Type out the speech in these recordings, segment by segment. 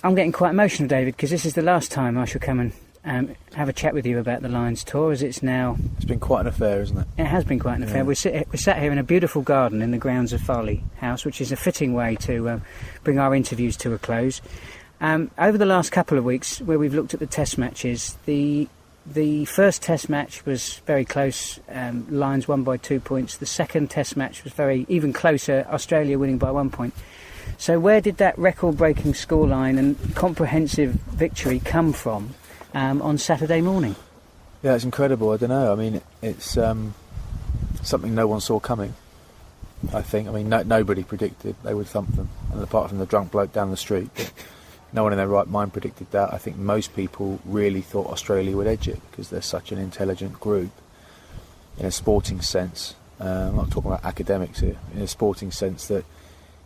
I'm getting quite emotional, David, because this is the last time I shall come and have a chat with you about the Lions tour, as it's now... It's been quite an affair, isn't it? It has been quite an affair. We're sat here in a beautiful garden in the grounds of Farley House, which is a fitting way to bring our interviews to a close. Over the last couple of weeks, where we've looked at the test matches, the first test match was very close. Lions won by 2 points. The second test match was even closer, Australia winning by 1 point. So where did that record-breaking scoreline and comprehensive victory come from on Saturday morning? Yeah, it's incredible. I don't know. I mean, it's something no one saw coming, I think. I mean, nobody predicted they would thump them, and apart from the drunk bloke down the street. But no one in their right mind predicted that. I think most people really thought Australia would edge it because they're such an intelligent group in a sporting sense. I'm not talking about academics here. In a sporting sense, that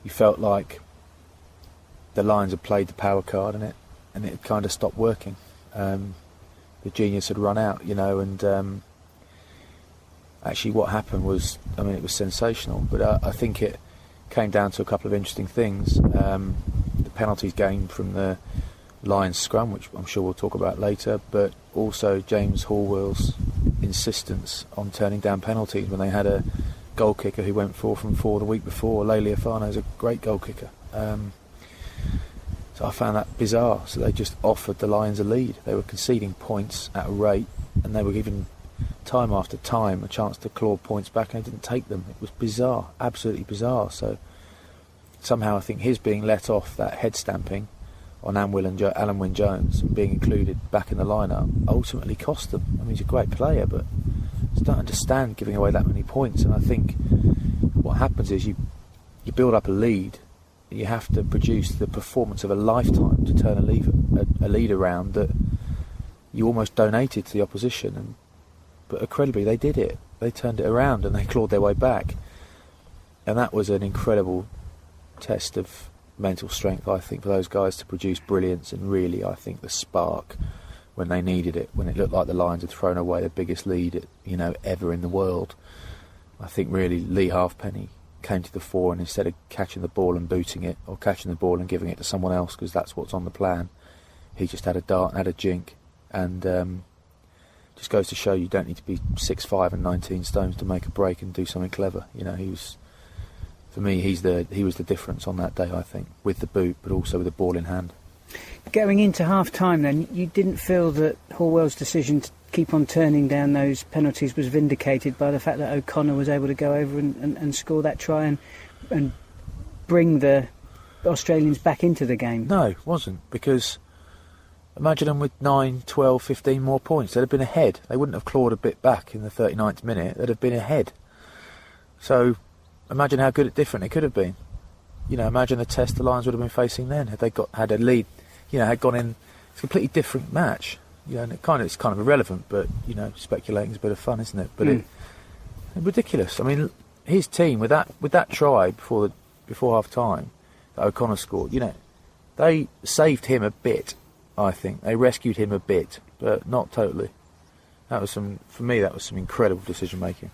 you felt like the Lions had played the power card and it had kind of stopped working. The genius had run out, and actually what happened was, I mean, it was sensational, but I think it came down to a couple of interesting things. The penalties gained from the Lions scrum, which I'm sure we'll talk about later, but also James Horwill's insistence on turning down penalties when they had a goal kicker who went 4 from 4 the week before. Leiliafano's a great goal kicker. So I found that bizarre. So they just offered the Lions a lead. They were conceding points at a rate, and they were given time after time a chance to claw points back, and they didn't take them. It was bizarre, absolutely bizarre. So somehow I think his being let off that head stamping on Alan Wynne-Jones and being included back in the lineup ultimately cost them. I mean, he's a great player, but I just don't understand giving away that many points. And I think what happens is you build up a lead, and you have to produce the performance of a lifetime to turn a lead around that you almost donated to the opposition. But incredibly, they did it. They turned it around and they clawed their way back. And that was an incredible test of mental strength, I think, for those guys to produce brilliance and really, I think, the spark when they needed it, when it looked like the Lions had thrown away the biggest lead, ever in the world. I think really Lee Halfpenny came to the fore, and instead of catching the ball and booting it, or catching the ball and giving it to someone else because that's what's on the plan, he just had a dart and had a jink, and just goes to show you don't need to be 6'5" and 19 stones to make a break and do something clever. For me, he was the difference on that day, I think, with the boot, but also with the ball in hand. Going into half-time then, you didn't feel that Horwell's decision to keep on turning down those penalties was vindicated by the fact that O'Connor was able to go over and score that try and bring the Australians back into the game? No, it wasn't, because imagine them with 9, 12, 15 more points. They'd have been ahead. They wouldn't have clawed a bit back in the 39th minute. They'd have been ahead. So imagine how different it could have been. Imagine the test the Lions would have been facing then had they had a lead. Had gone in. It's a completely different match. And it's kind of irrelevant, but speculating is a bit of fun, isn't it? But it's ridiculous. I mean, his team with that try before half time that O'Connor scored. They saved him a bit. I think they rescued him a bit, but not totally. For me, that was some incredible decision making.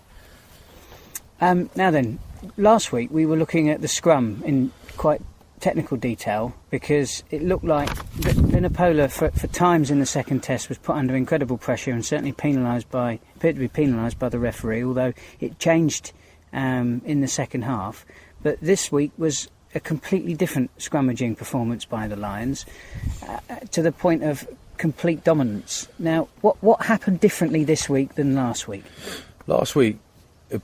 Now then, last week we were looking at the scrum in quite technical detail because it looked like Vunipola for times in the second test was put under incredible pressure and certainly appeared to be penalised by the referee, although it changed in the second half. But this week was a completely different scrummaging performance by the Lions to the point of complete dominance. Now, what happened differently this week than last week? Last week,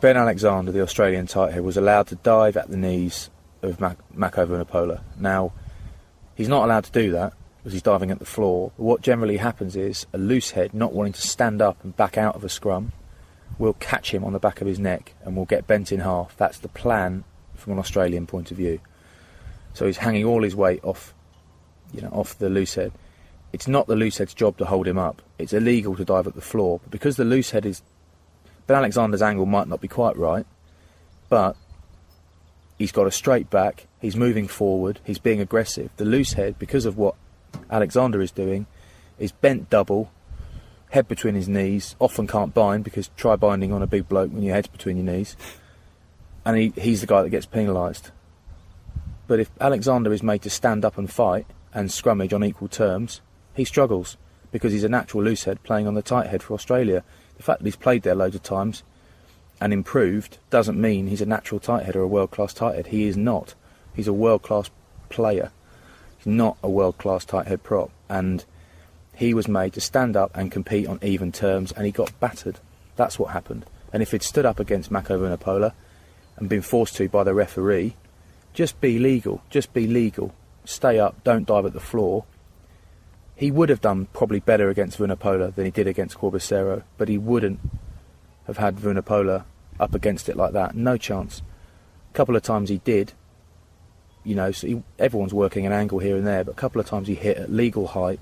Ben Alexander, the Australian tight head, was allowed to dive at the knees of Mako Vunipola. Now, he's not allowed to do that because he's diving at the floor. But what generally happens is a loose head, not wanting to stand up and back out of a scrum, will catch him on the back of his neck and will get bent in half. That's the plan from an Australian point of view. So he's hanging all his weight off the loose head. It's not the loose head's job to hold him up. It's illegal to dive at the floor. But because the loose head Ben Alexander's angle might not be quite right, but he's got a straight back, he's moving forward, he's being aggressive. The loose head, because of what Alexander is doing, is bent double, head between his knees, often can't bind because try binding on a big bloke when your head's between your knees, and he's the guy that gets penalised. But if Alexander is made to stand up and fight and scrummage on equal terms, he struggles because he's a natural loosehead playing on the tight head for Australia. The fact that he's played there loads of times and improved doesn't mean he's a natural tight head or a world-class tight head. He is not. He's a world-class player. He's not a world-class tight head prop. And he was made to stand up and compete on even terms, and he got battered. That's what happened. And if he'd stood up against Mako Vunipola and been forced to by the referee, just be legal. Just be legal. Stay up. Don't dive at the floor. He would have done probably better against Vunipola than he did against Corbicero, but he wouldn't have had Vunipola up against it like that. No chance. A couple of times he did. You know, so everyone's working an angle here and there, but a couple of times he hit at legal height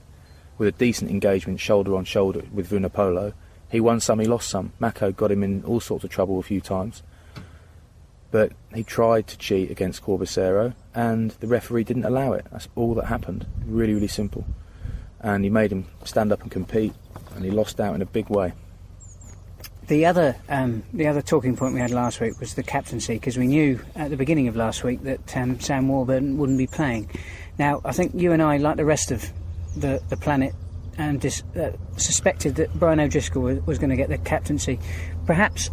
with a decent engagement, shoulder on shoulder with Vunipola. He won some, he lost some. Mako got him in all sorts of trouble a few times. But he tried to cheat against Corbicero, and the referee didn't allow it. That's all that happened. Really, really simple. And he made him stand up and compete, and he lost out in a big way. The other talking point we had last week was the captaincy, because we knew at the beginning of last week that Sam Warburton wouldn't be playing. Now, I think you and I, like the rest of the planet, suspected that Brian O'Driscoll was going to get the captaincy. Perhaps,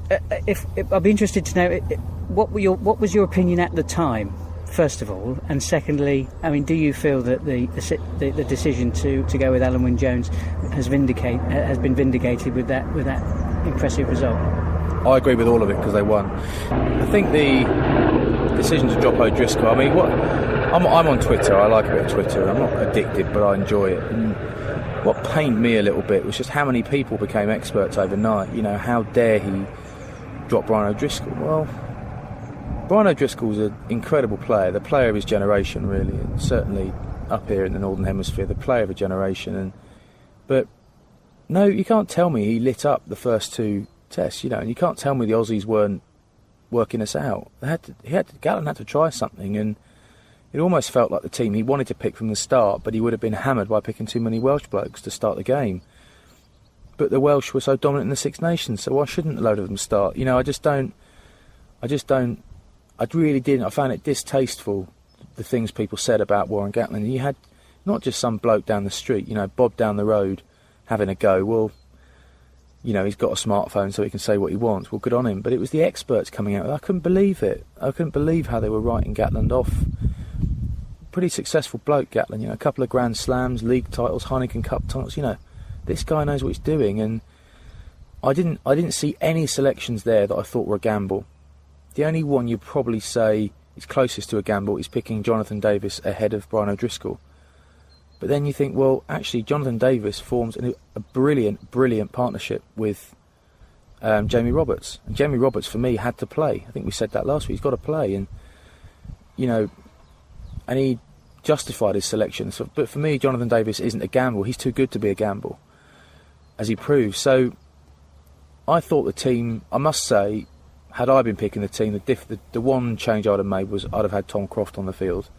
if I'd be interested to know what was your opinion at the time, first of all, and secondly, I mean, do you feel that the decision to go with Alan Wynne-Jones has been vindicated with that impressive result? I agree with all of it because they won. I think the decision to drop O'Driscoll, I mean, I'm on Twitter. I like a bit of Twitter. I'm not addicted, but I enjoy it. And what pained me a little bit was just how many people became experts overnight. You know, how dare he drop Brian O'Driscoll? Well, Brian O'Driscoll's an incredible player, the player of his generation, really, and certainly up here in the Northern Hemisphere, the player of a generation. But no, you can't tell me he lit up the first two tests, you know, and you can't tell me the Aussies weren't working us out. Gatland had to try something, and it almost felt like the team he wanted to pick from the start, but he would have been hammered by picking too many Welsh blokes to start the game. But the Welsh were so dominant in the Six Nations, so why shouldn't a load of them start? You know, I really didn't. I found it distasteful, the things people said about Warren Gatland. You had not just some bloke down the street, you know, Bob down the road having a go. Well, you know, he's got a smartphone so he can say what he wants. Well, good on him. But it was the experts coming out. I couldn't believe it. I couldn't believe how they were writing Gatland off. Pretty successful bloke, Gatland. You know, a couple of Grand Slams, league titles, Heineken Cup titles. You know, this guy knows what he's doing. And I didn't see any selections there that I thought were a gamble. The only one you'd probably say is closest to a gamble is picking Jonathan Davis ahead of Brian O'Driscoll. But then you think, well, actually, Jonathan Davis forms a brilliant, brilliant partnership with Jamie Roberts. And Jamie Roberts, for me, had to play. I think we said that last week. He's got to play. And, you know, and he justified his selection. So, but for me, Jonathan Davis isn't a gamble. He's too good to be a gamble, as he proves. So I thought the team, I must say, had I been picking the team, the one change I'd have made was I'd have had Tom Croft on the field.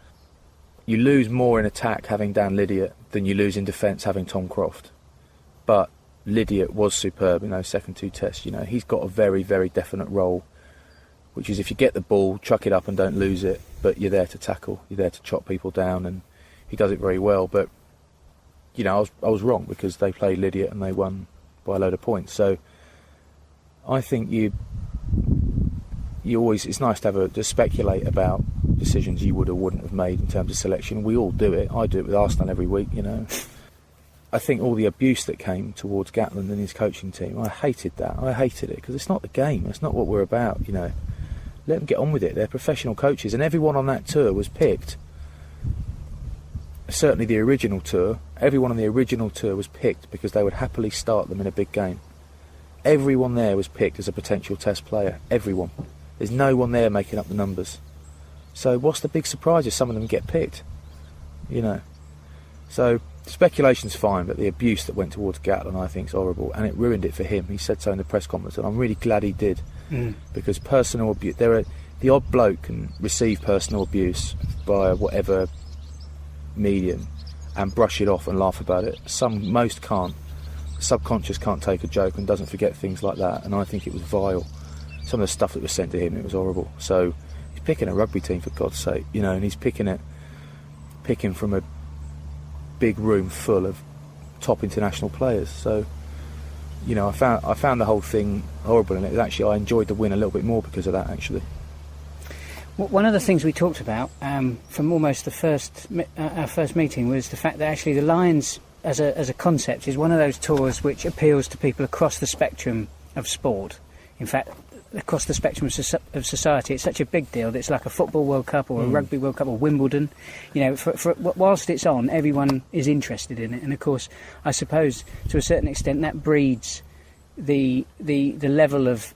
You lose more in attack having Dan Lydiate than you lose in defence having Tom Croft. But Lydiate was superb in those second two tests. You know, he's got a very, very definite role, which is if you get the ball, chuck it up and don't lose it, but you're there to tackle, you're there to chop people down, and he does it very well. But, you know, I was wrong because they played Lydiate and they won by a load of points. So I think you always, it's nice to speculate about decisions you would or wouldn't have made in terms of selection. We all do it. I do it with Arsenal every week, you know. I think all the abuse that came towards Gatland and his coaching team, I hated that. I hated it because it's not the game. It's not what we're about, you know. Let them get on with it. They're professional coaches, and everyone on that tour was picked. Certainly the original tour, everyone on the original tour was picked because they would happily start them in a big game. Everyone there was picked as a potential test player. Everyone. There's no one there making up the numbers. So what's the big surprise if some of them get picked? You know. So speculation's fine, but the abuse that went towards Gatland I think is horrible, and it ruined it for him. He said so in the press conference, and I'm really glad he did. Because personal abuse, the odd bloke can receive personal abuse by whatever medium and brush it off and laugh about it. Most can't. The subconscious can't take a joke and doesn't forget things like that, and I think it was vile. Some of the stuff that was sent to him, it was horrible. So he's picking a rugby team, for God's sake, you know, and he's picking from a big room full of top international players. So, you know, I found the whole thing horrible, and actually I enjoyed the win a little bit more because of that, actually. One of the things we talked about from almost our first meeting was the fact that actually the Lions as a concept is one of those tours which appeals to people across the spectrum of sport. In fact, across the spectrum of society, it's such a big deal that it's like a football World Cup or a rugby World Cup or Wimbledon. You know, for whilst it's on, everyone is interested in it, and of course, I suppose to a certain extent that breeds the level of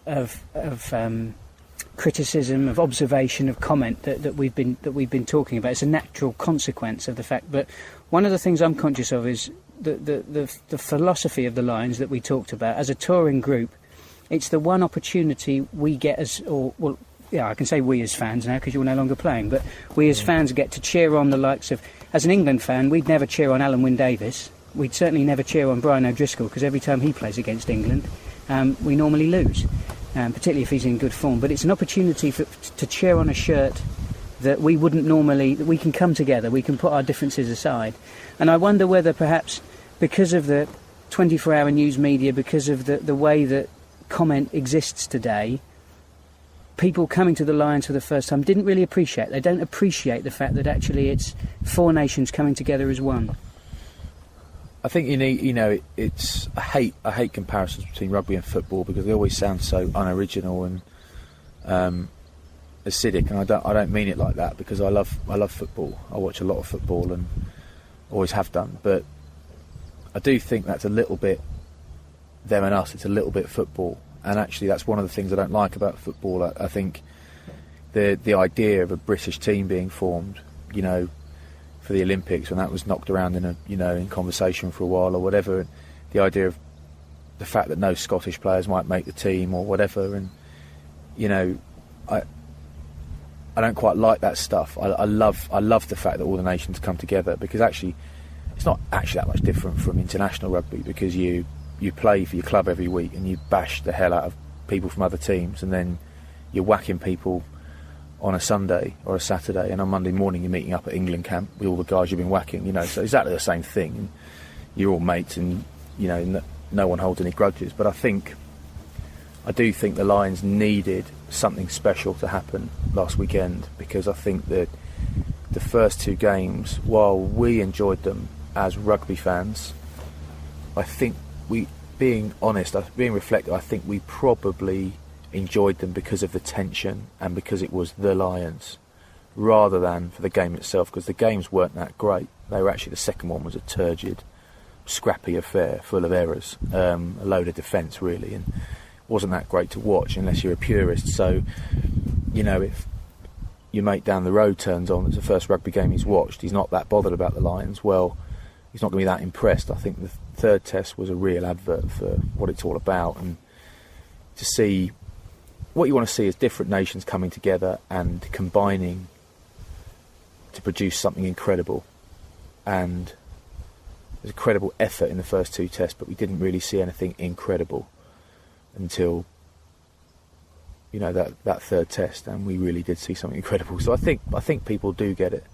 criticism, of observation, of comment that we've been talking about. It's a natural consequence of the fact. But one of the things I'm conscious of is the philosophy of the Lions that we talked about as a touring group. It's the one opportunity we get I can say we as fans now because you're no longer playing, but we as fans get to cheer on the likes of. As an England fan, we'd never cheer on Alan Wynne-Davies. We'd certainly never cheer on Brian O'Driscoll because every time he plays against England, we normally lose. Particularly if he's in good form. But it's an opportunity to cheer on a shirt that we wouldn't normally, that we can come together, we can put our differences aside. And I wonder whether perhaps because of the 24-hour news media, because of the way that comment exists today, people coming to the Lions for the first time don't appreciate the fact that actually it's four nations coming together as one. I think it's I hate comparisons between rugby and football because they always sound so unoriginal and acidic, and I don't mean it like that because I love football. I watch a lot of football and always have done, but I do think that's a little bit them and us. It's a little bit football, and actually that's one of the things I don't like about football. I think the idea of a British team being formed, you know, for the Olympics, when that was knocked around in conversation for a while or whatever, the idea of the fact that no Scottish players might make the team or whatever, and you know, I don't quite like that stuff. I love the fact that all the nations come together because actually it's not actually that much different from international rugby because you play for your club every week and you bash the hell out of people from other teams, and then you're whacking people on a Sunday or a Saturday, and on Monday morning you're meeting up at England camp with all the guys you've been whacking, you know, so exactly the same thing, and you're all mates, and you know, no one holds any grudges. But I do think the Lions needed something special to happen last weekend because I think that the first two games, while we enjoyed them as rugby fans, I think being reflective, I think we probably enjoyed them because of the tension and because it was the Lions rather than for the game itself, because the games weren't that great. They were actually, the second one was a turgid, scrappy affair full of errors, a load of defence really, and wasn't that great to watch unless you're a purist. So, you know, if your mate down the road turns on, it's the first rugby game he's watched, he's not that bothered about the Lions, well, he's not going to be that impressed. I think the third test was a real advert for what it's all about, and to see what you want to see is different nations coming together and combining to produce something incredible. And there's a credible effort in the first two tests, but we didn't really see anything incredible until, you know, that third test, and we really did see something incredible. So I think people do get it,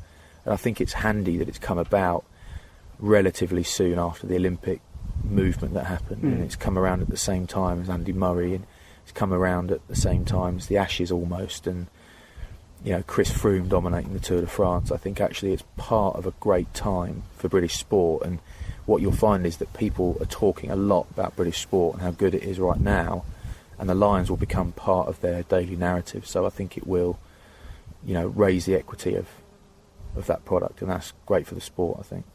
and I think it's handy that it's come about relatively soon after the Olympic movement that happened, and it's come around at the same time as Andy Murray, and it's come around at the same time as the Ashes almost, and you know, Chris Froome dominating the Tour de France. I think actually it's part of a great time for British sport, and what you'll find is that people are talking a lot about British sport and how good it is right now, and the Lions will become part of their daily narrative. So I think it will, you know, raise the equity of that product, and that's great for the sport, I think.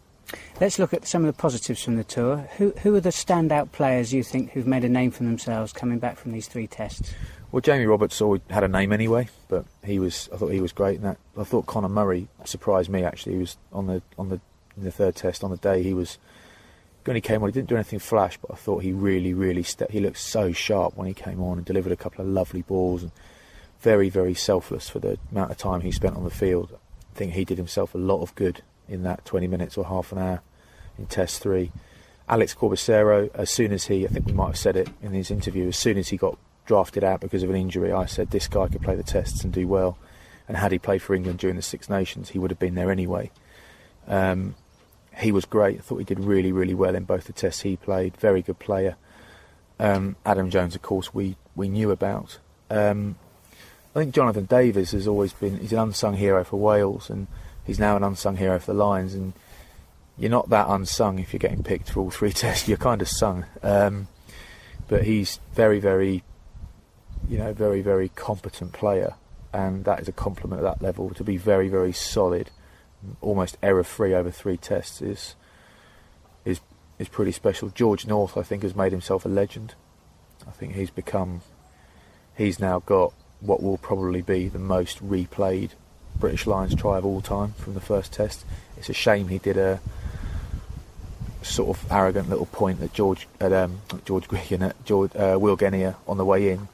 Let's look at some of the positives from the tour. Who are the standout players you think who've made a name for themselves coming back from these three tests? Well, Jamie Roberts always had a name anyway, but I thought he was great in that. I thought Conor Murray surprised me actually. He was in the third test on the day when he came on, he didn't do anything flash, but I thought he really he looked so sharp when he came on and delivered a couple of lovely balls, and very, very selfless for the amount of time he spent on the field. I think he did himself a lot of good in that 20 minutes or half an hour in test 3. Alex Corbicero, I think we might have said it in his interview, as soon as he got drafted out because of an injury, I said this guy could play the tests and do well, and had he played for England during the Six Nations he would have been there anyway. he was great. I thought he did really, really well in both the tests he played. Very good player. Adam Jones, of course, we knew about. I think Jonathan Davies has always been, he's an unsung hero for Wales, and he's now an unsung hero for the Lions, and you're not that unsung if you're getting picked for all 3 tests. You're kind of sung. But he's very, very, very, very competent player, and that is a compliment at that level. To be very, very solid, almost error-free over 3 tests is pretty special. George North, I think, has made himself a legend. I think he's now got what will probably be the most replayed British Lions try of all time from the first test. It's a shame he did a sort of arrogant little point at Will Genia on the way in,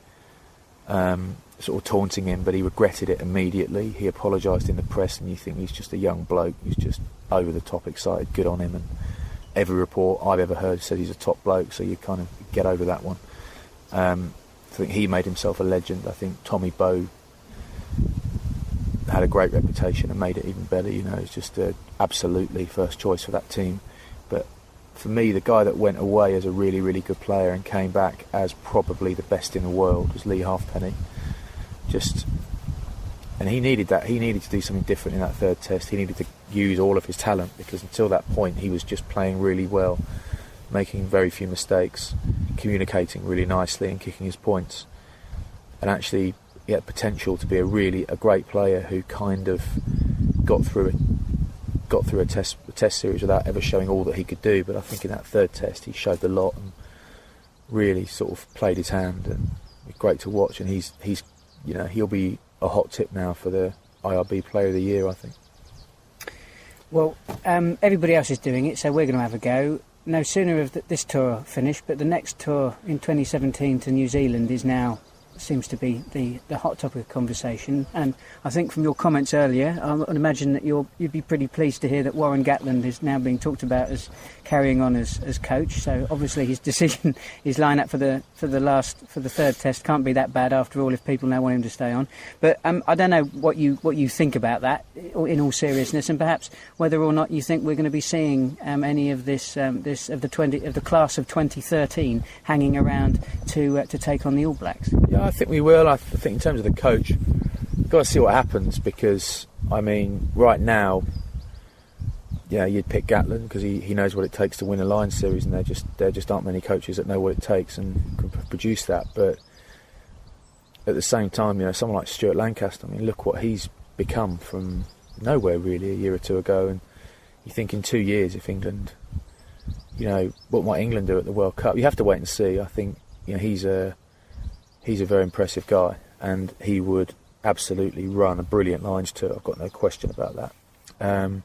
sort of taunting him, but he regretted it immediately. He apologised in the press, and you think he's just a young bloke who's just over the top excited. Good on him, and every report I've ever heard said he's a top bloke, so you kind of get over that one. I think he made himself a legend. I think Tommy Bowe had a great reputation and made it even better. It's just absolutely first choice for that team. But for me, the guy that went away as a really, really good player and came back as probably the best in the world was Lee Halfpenny. And he needed that. He needed to do something different in that 3rd test. He needed to use all of his talent, because until that point he was just playing really well, making very few mistakes, communicating really nicely and kicking his points. And actually he had potential to be a great player who kind of got through a test series without ever showing all that he could do. But I think in that 3rd test he showed a lot and really sort of played his hand, and it's great to watch. And he's he'll be a hot tip now for the IRB Player of the Year, I think. Well, everybody else is doing it, so we're going to have a go. No sooner have this tour finished, but the next tour in 2017 to New Zealand is now seems to be the hot topic of conversation. And I think from your comments earlier, I would imagine that you'd be pretty pleased to hear that Warren Gatland is now being talked about as carrying on as coach. So obviously his decision, his line-up for the 3rd test can't be that bad after all, if people now want him to stay on. But I don't know what you think about that in all seriousness, and perhaps whether or not you think we're going to be seeing any of the class of 2013 hanging around to take on the All Blacks. Yeah, I think we will. I think in terms of the coach, you've got to see what happens, because right now, you'd pick Gatland because he knows what it takes to win a Lions series, and there just aren't many coaches that know what it takes and can produce that. But at the same time, someone like Stuart Lancaster, look what he's become from nowhere really a year or two ago, and you think in 2 years, if England, what might England do at the World Cup? You have to wait and see. I think he's a very impressive guy, and he would absolutely run a brilliant Lions tour. I've got no question about that.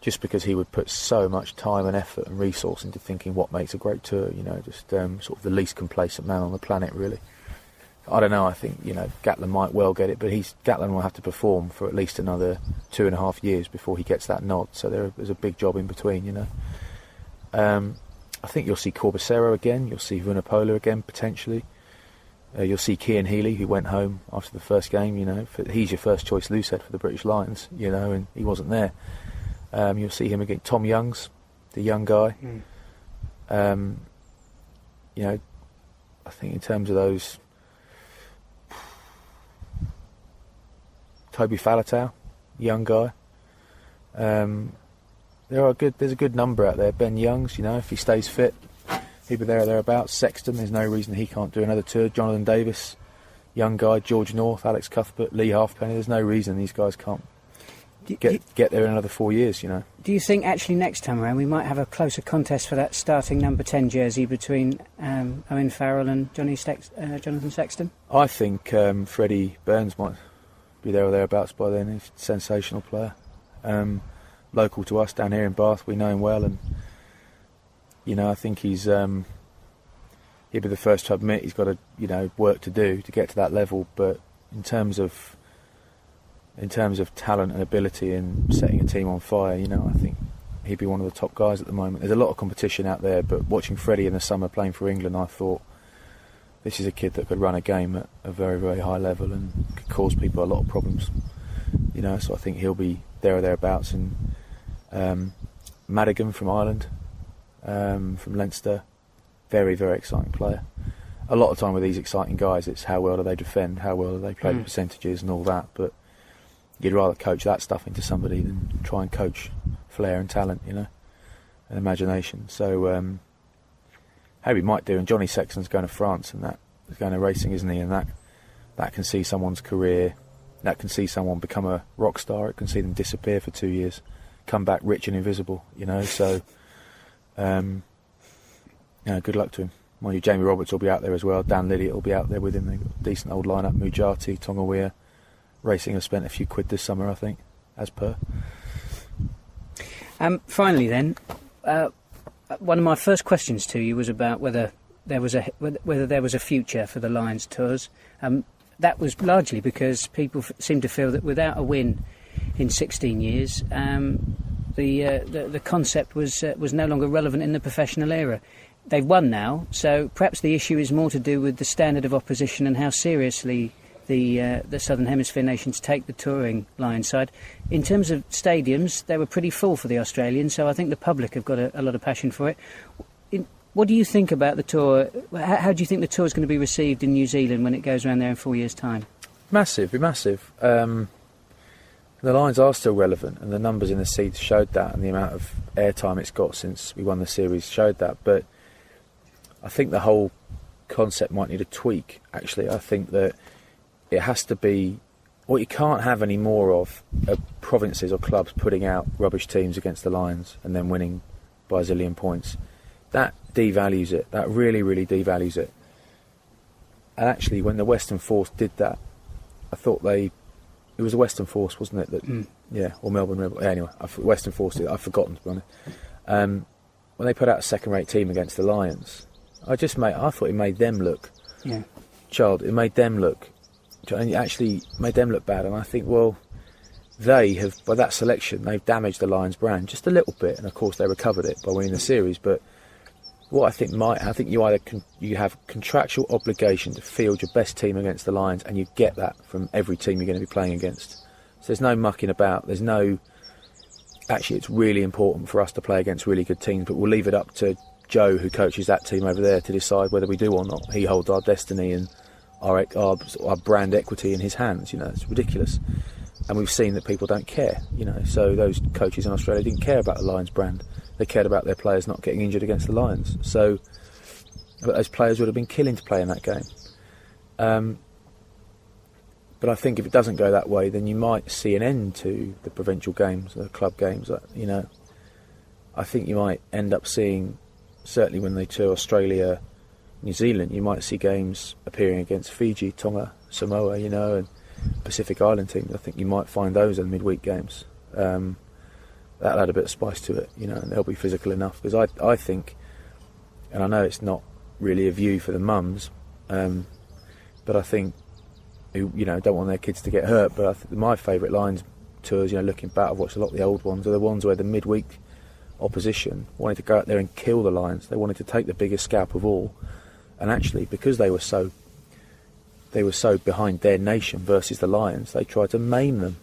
Just because he would put so much time and effort and resource into thinking what makes a great tour, sort of the least complacent man on the planet, really. I don't know, I think, Gatland might well get it, but Gatland will have to perform for at least another 2.5 years before he gets that nod, so there's a big job in between, I think you'll see Corbicero again, you'll see Vunipola again, potentially. You'll see Cian Healy, who went home after the first game, he's your first choice loosehead for the British Lions, and he wasn't there. You'll see him again. Tom Youngs, the young guy. I think in terms of those, Toby Faletau, young guy. There's a good number out there. Ben Youngs, if he stays fit, he'll be there or thereabouts. Sexton, there's no reason he can't do another tour. Jonathan Davis, young guy. George North, Alex Cuthbert, Lee Halfpenny. There's no reason these guys can't get there in another 4 years, Do you think actually next time around we might have a closer contest for that starting number 10 jersey between Owen Farrell and Jonathan Sexton? I think Freddie Burns might be there or thereabouts by then. He's a sensational player. Local to us down here in Bath, we know him well, and I think he'll be the first to admit he's got work to do to get to that level. But in terms of talent and ability and setting a team on fire, I think he'd be one of the top guys at the moment. There's a lot of competition out there, but watching Freddie in the summer playing for England, I thought this is a kid that could run a game at a very, very high level and could cause people a lot of problems. So I think he'll be there or thereabouts, and Madigan from Ireland, from Leinster, very, very exciting player. A lot of time with these exciting guys, it's how well do they defend, how well do they play the percentages and all that, but you'd rather coach that stuff into somebody than try and coach flair and talent, and imagination. So Harry might do, and Johnny Sexton's going to France, and that is going to racing, isn't he? And that can see someone's career, that can see someone become a rock star, it can see them disappear for 2 years, come back rich and invisible, so good luck to him. Mind you, Jamie Roberts will be out there as well, Dan Lydiate will be out there with him. They've got a decent old lineup, Mujati, Tonga Racing have spent a few quid this summer, I think, as per. Finally then, one of my first questions to you was about whether there was a future for the Lions Tours. That was largely because people seem to feel that without a win in 16 years, the concept was no longer relevant in the professional era. They've won now, so perhaps the issue is more to do with the standard of opposition and how seriously the Southern Hemisphere nations take the touring Lions side. In terms of stadiums, they were pretty full for the Australians, so I think the public have got a lot of passion for it. What do you think about the tour? How do you think the tour is going to be received in New Zealand when it goes around there in 4 years' time? Massive. The Lions are still relevant, and the numbers in the seats showed that, and the amount of airtime it's got since we won the series showed that. But I think the whole concept might need a tweak, actually. I think that it has to be, what you can't have any more of are provinces or clubs putting out rubbish teams against the Lions and then winning by a zillion points. That devalues it. That really, really devalues it. And actually, when the Western Force did that, I thought it was the Western Force, wasn't it? That, yeah, or Melbourne Rebel. Anyway, Western Force did it. I've forgotten, to be honest. When they put out a second-rate team against the Lions, I thought it made them look. Yeah. It made them look. And it actually made them look bad. And I think, well, they have, by that selection, they've damaged the Lions brand just a little bit. And of course, they recovered it by winning the series. But what I think you have contractual obligation to field your best team against the Lions, and you get that from every team you're going to be playing against. So there's no mucking about. Actually, it's really important for us to play against really good teams, but we'll leave it up to Joe, who coaches that team over there, to decide whether we do or not. He holds our destiny and our brand equity in his hands. It's ridiculous. And we've seen that people don't care, so those coaches in Australia didn't care about the Lions brand. They cared about their players not getting injured against the Lions. So, but those players would have been killing to play in that game. But I think if it doesn't go that way, then you might see an end to the provincial games, the club games. I think you might end up seeing, certainly when they tour Australia, New Zealand, you might see games appearing against Fiji, Tonga, Samoa, and Pacific Island teams. I think you might find those in midweek games. That'll add a bit of spice to it, and they'll be physical enough. Because I think, and I know it's not really a view for the mums, but I think, who don't want their kids to get hurt. But I think my favourite Lions tours, looking back, I've watched a lot of the old ones, are the ones where the midweek opposition wanted to go out there and kill the Lions. They wanted to take the biggest scalp of all, and actually, because they were so behind their nation versus the Lions, they tried to maim them.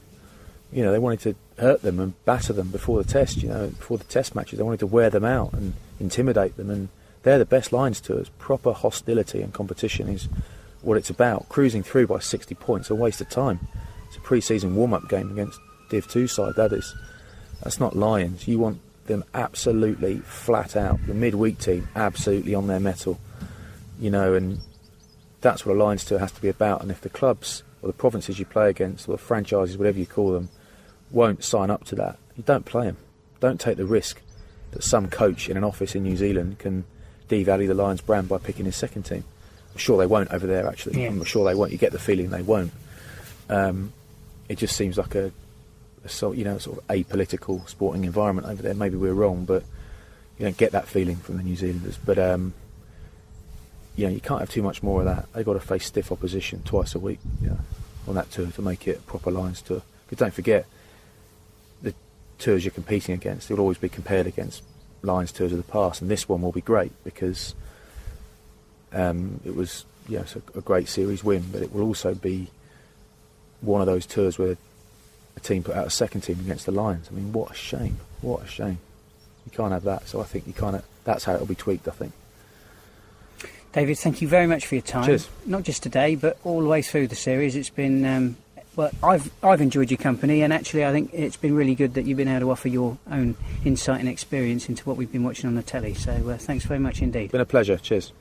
They wanted to hurt them and batter them before the test. Before the test matches, they wanted to wear them out and intimidate them. And they're the best Lions tours. Proper hostility and competition is what it's about. Cruising through by 60 points, a waste of time. It's a pre-season warm-up game against Div 2 side. That's not Lions. You want them absolutely flat out. The midweek team absolutely on their mettle. And that's what a Lions tour has to be about. And if the clubs or the provinces you play against, or the franchises, whatever you call them, won't sign up to that, you don't play them. Don't take the risk that some coach in an office in New Zealand can devalue the Lions brand by picking his second team. I'm sure they won't over there, actually. Yeah. I'm sure they won't. You get the feeling they won't. It just seems like a sort of apolitical sporting environment over there. Maybe we're wrong, but you don't get that feeling from the New Zealanders. But you can't have too much more of that. They've got to face stiff opposition twice a week on that tour to make it a proper Lions tour. Because don't forget, the tours you're competing against, they'll always be compared against Lions tours of the past, and this one will be great because it was it's a great series win, but it will also be one of those tours where a team put out a second team against the Lions. I mean, what a shame. You You can't have that. So I think that's how it'll be tweaked, I think. David, thank you very much for your time. Cheers. Not just today, but all the way through the series. It's been, well, I've enjoyed your company, and actually I think it's been really good that you've been able to offer your own insight and experience into what we've been watching on the telly. So thanks very much indeed. Been a pleasure. Cheers.